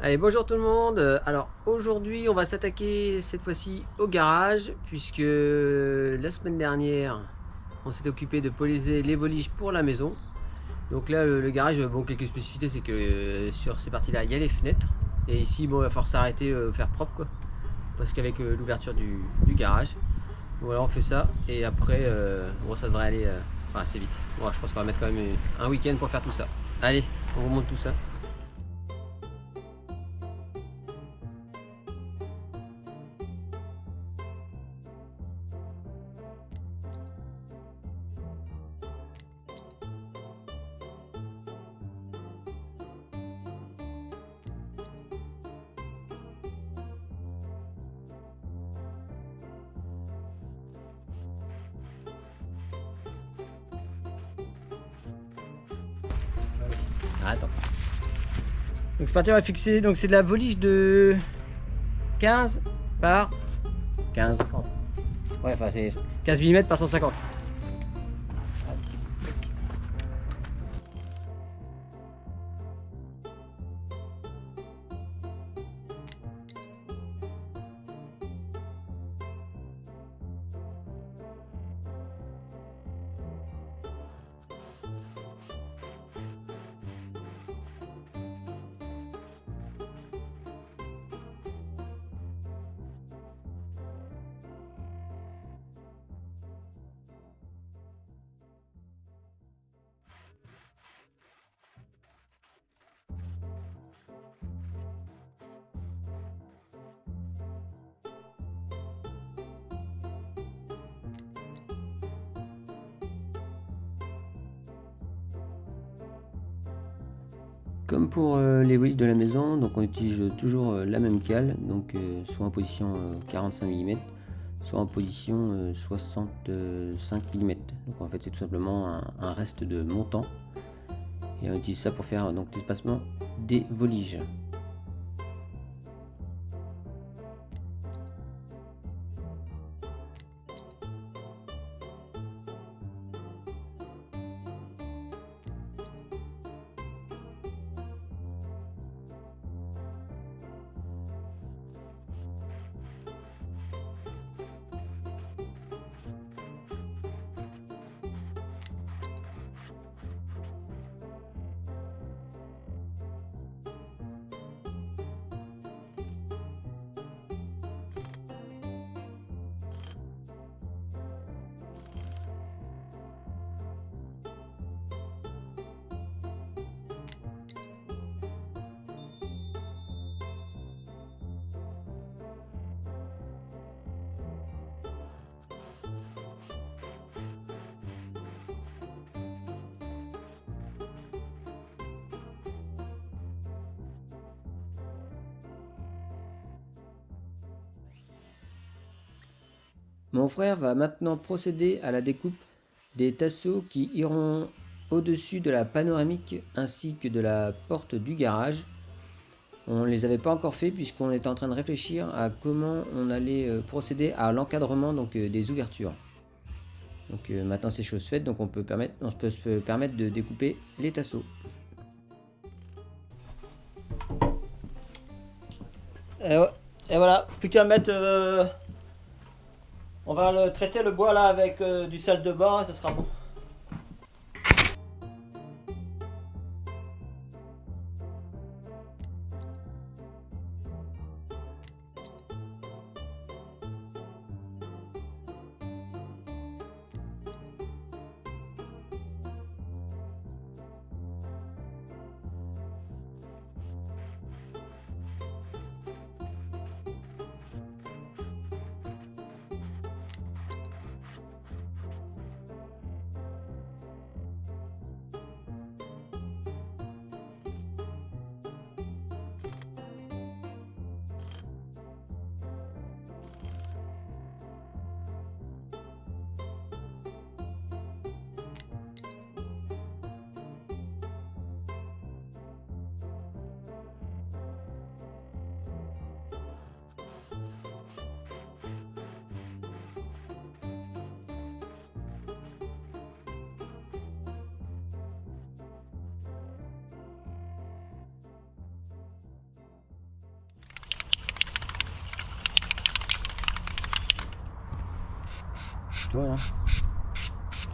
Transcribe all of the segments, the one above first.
Allez, bonjour tout le monde. Alors aujourd'hui, on va s'attaquer cette fois-ci au garage, puisque la semaine dernière, on s'était occupé de poliser les voliges pour la maison. Donc là, le garage, bon, quelques spécificités, c'est que sur ces parties-là, il y a les fenêtres. Et ici, bon, il va falloir s'arrêter, faire propre, quoi. Parce qu'avec l'ouverture du garage, voilà, on fait ça. Et après, bon, ça devrait aller assez vite. Bon, je pense qu'on va mettre quand même un week-end pour faire tout ça. Allez, on vous montre tout ça. Ah, attends. Donc c'est parti, on va fixer, donc c'est de la volige de 15 par 15. Ouais, enfin c'est 15 mm par 150. Comme pour les voliges de la maison, donc on utilise toujours la même cale, donc soit en position 45 mm, soit en position 65 mm. Donc en fait c'est tout simplement un reste de montant et on utilise ça pour faire donc l'espacement des voliges. Mon frère va maintenant procéder à la découpe des tasseaux qui iront au-dessus de la panoramique ainsi que de la porte du garage. On ne les avait pas encore fait puisqu'on était en train de réfléchir à comment on allait procéder à l'encadrement des ouvertures. Donc maintenant c'est chose faite, donc on peut se permettre de découper les tasseaux. Et voilà, plus qu'à mettre. On va le traiter le bois là avec du sel de bain, ça sera bon. Tu vois là,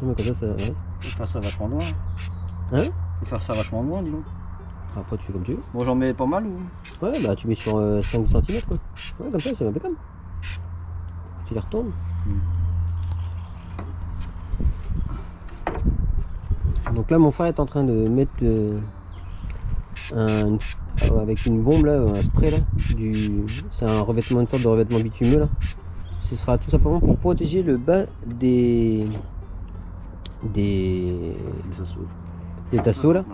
Mais comme ça, ouais. faut faire ça vachement loin. Hein? Faut faire ça vachement loin, dis donc. Après, tu fais comme tu veux. Bon, j'en mets pas mal ou? Ouais, bah tu mets sur 5 cm quoi. Ouais, comme ça, c'est impeccable. Tu les retournes. Donc là, mon frère est en train de mettre avec une bombe là, un spray là. C'est un revêtement, une sorte de revêtement bitumeux là. Ce sera tout simplement pour protéger le bas des tasseaux là.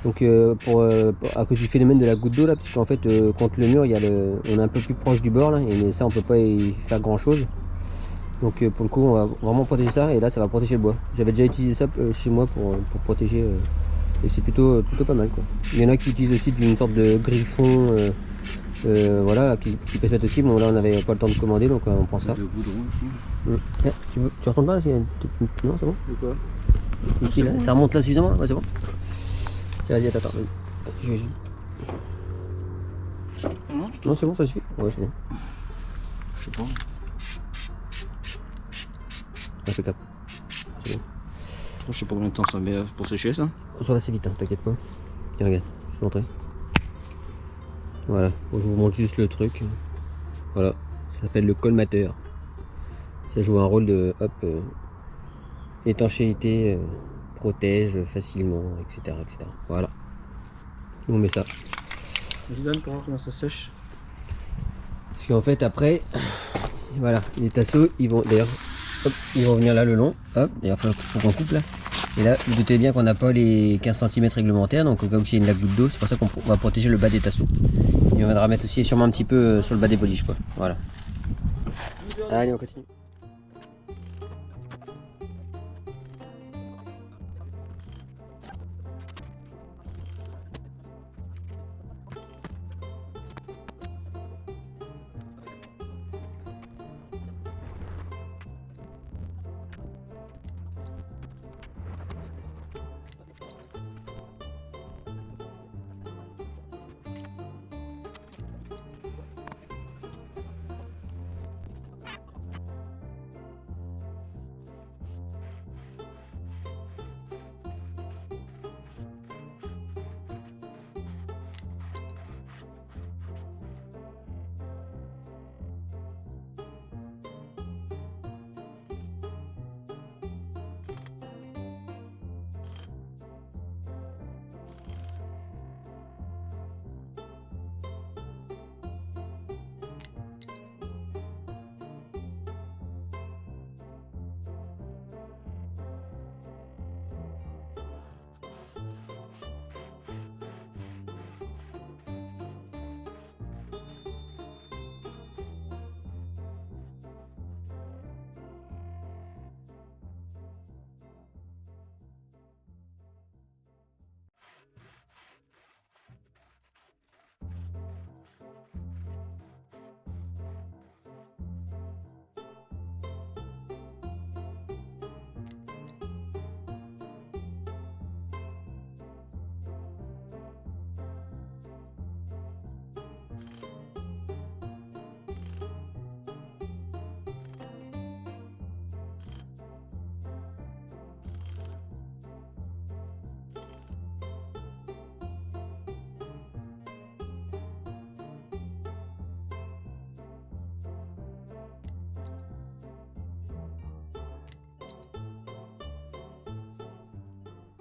Donc à cause du phénomène de la goutte d'eau là, parce qu'en fait contre le mur on est un peu plus proche du bord là, mais ça on peut pas y faire grand chose. Donc pour le coup on va vraiment protéger ça, et là ça va protéger le bois. J'avais déjà utilisé ça chez moi pour protéger, et c'est plutôt pas mal quoi. Il y en a qui utilisent aussi d'une sorte de griffon, voilà, qui peut se mettre aussi. Bon là on n'avait pas le temps de commander, donc on prend ça. De goudron aussi. Tu retournes pas là? Non, c'est bon. De quoi? Ici là, ça remonte là suffisamment là? Ouais, c'est bon. Tiens, vas-y, attends. Non, c'est bon, ça suffit. Ouais, c'est bon. Je sais pas. Impeccable. C'est bon. Je sais pas combien de temps ça met pour sécher ça. Ça va assez vite, hein, t'inquiète pas. Tiens, regarde, je vais montrer. Voilà, je vous montre juste le truc. Voilà, ça s'appelle le colmateur. Ça joue un rôle de étanchéité, protège facilement, etc., etc. Voilà. On met ça. Je donne pour voir comment ça sèche. Parce qu'en fait après, voilà, les tasseaux ils vont d'ailleurs, ils vont venir là le long. Hop, d'ailleurs faut qu'on coupe là. Et là, vous doutez bien qu'on n'a pas les 15 cm réglementaires, donc au cas où il y a une goutte d'eau, c'est pour ça qu'on va protéger le bas des tasseaux. Et on viendra mettre aussi sûrement un petit peu sur le bas des voliges quoi. Voilà. Allez, on continue.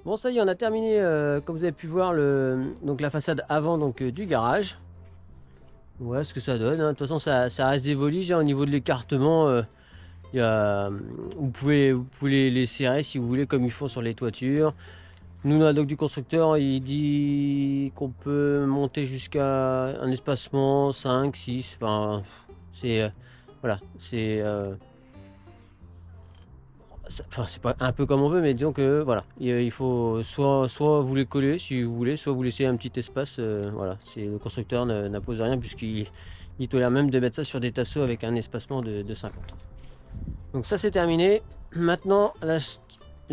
Bon, ça y est, on a terminé, comme vous avez pu voir, donc la façade avant du garage. Voilà ce que ça donne, hein. De toute façon ça reste des voliges, hein. Au niveau de l'écartement, vous pouvez les serrer si vous voulez, comme il faut sur les toitures. Nous, dans la doc du constructeur, il dit qu'on peut monter jusqu'à un espacement 5, 6, enfin c'est voilà, c'est c'est pas un peu comme on veut, mais disons que voilà, il faut soit vous les coller si vous voulez, soit vous laissez un petit espace. Voilà, le constructeur n'impose rien, puisqu'il tolère même de mettre ça sur des tasseaux avec un espacement de 50. Donc ça c'est terminé. Maintenant la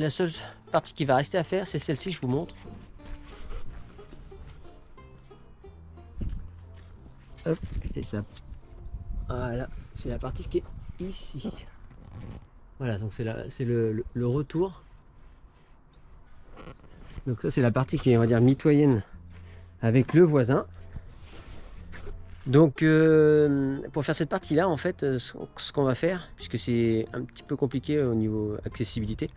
seule partie qui va rester à faire, c'est celle-ci, je vous montre. Hop, et ça. Voilà, c'est la partie qui est ici. Voilà, donc c'est le retour. Donc ça c'est la partie qui est, on va dire, mitoyenne avec le voisin. Donc pour faire cette partie là, en fait, ce qu'on va faire, puisque c'est un petit peu compliqué au niveau accessibilité,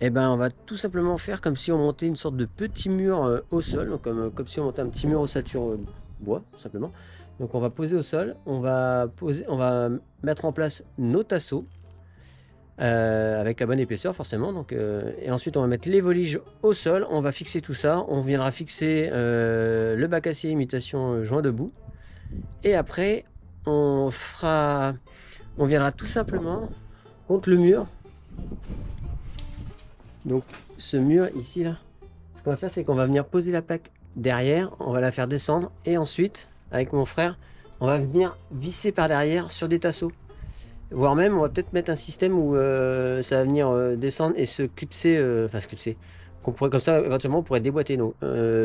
et ben on va tout simplement faire comme si on montait une sorte de petit mur au sol, donc comme si on montait un petit mur ossature bois, tout simplement. Donc on va poser au sol, on va mettre en place nos tasseaux avec la bonne épaisseur forcément. Donc, et ensuite on va mettre les voliges au sol, on va fixer tout ça, on viendra fixer le bac acier imitation joint debout. Et après, on viendra tout simplement contre le mur. Donc ce mur ici là, ce qu'on va faire, c'est qu'on va venir poser la plaque derrière, on va la faire descendre et ensuite, avec mon frère, on va venir visser par derrière sur des tasseaux. Voire même, on va peut-être mettre un système où ça va venir descendre et se clipser, enfin se clipser. Qu'on pourrait comme ça, éventuellement, on pourrait déboîter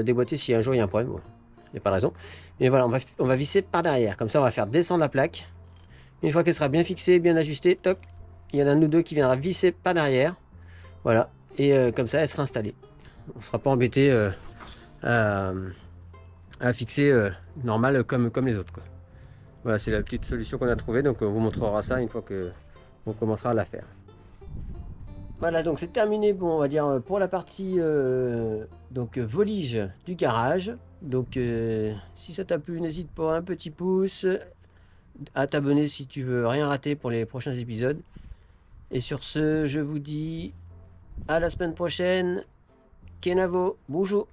déboîter si un jour il y a un problème. Bon, il n'y a pas de raison. Mais voilà, on va visser par derrière. Comme ça, on va faire descendre la plaque. Une fois qu'elle sera bien fixée, bien ajustée, toc, il y en a un ou deux qui viendra visser par derrière. Voilà. Et comme ça, elle sera installée. On ne sera pas embêté à fixer normal comme les autres, quoi. Voilà, c'est la petite solution qu'on a trouvée. Donc, on vous montrera ça une fois qu'on commencera à la faire. Voilà, donc c'est terminé, bon, on va dire, pour la partie donc volige du garage. Donc si ça t'a plu, n'hésite pas, un petit pouce, à t'abonner si tu veux rien rater pour les prochains épisodes. Et sur ce, je vous dis à la semaine prochaine. Kenavo, bonjour.